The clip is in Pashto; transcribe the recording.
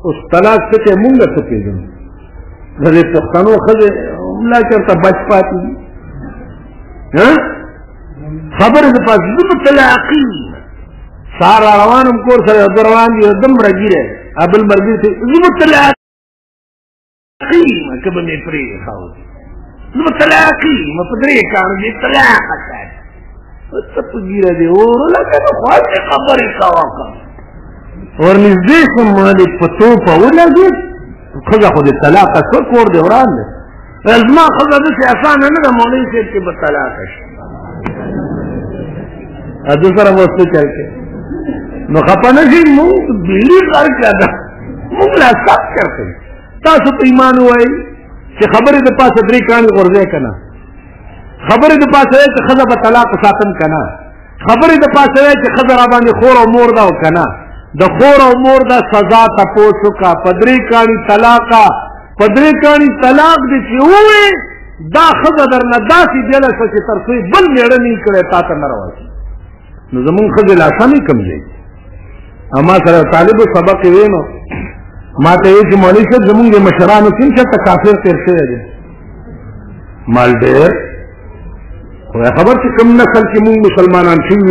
اوس طلاق څه ته مونږ څه پیژنو د دې پښتنو ښځې ملا چېرته بچ پاتې دي خبره د پاس زه به طلاقي سهار را روانم کور سره زه روان دي دم رګیره بل مرګي ته زه به طلاقي که به مې پرېښاو زه به طلاقي ما په درې کاڼو دې طلاقه کړ څه په ګیره دې اور لکه نو خوښې خبرې کوه که ورنږدې شم ما دې په توپه ولګېد ښځه خو دې طلاقه شوه کور دې وران دی زما ښځه داسې اسانه نه ده مولوي صاحب چې به طلاقه شي ده سره به څه چل کوي نو خفه نه شي مونږ بیړي غر کړه ده مونږ لا سب کر کوي تاسو په ایمان ووایئ چې خبرې د پاسه درې کاڼي غورځئ که نه خبرې د پاسه وایئ چې ښځه به طلاق ساتم که نه خبرې د پاسه وایئ چې ښځه را باندې خور او مور ده او که نه د خور او مور ده سزا تپوس وکړه په درې کاڼي طلاقه په درې کاڼي طلاق دې چې ووایې دا ښځه درنه داسې بېله شوه چې تر څو یې بل مېړه نه کړی تا ته نه راشي نو زمونږ ښځې لا سمې کمزوي ما سره طالبو سبق یې وی نو ما ته یې چې مولوي صاحب زمونږ د مشرانو کوم چېرته کافر تېر شوی دی مال ډېر خدای خبر چې کوم نسل کې مونږ مسلمانان شوي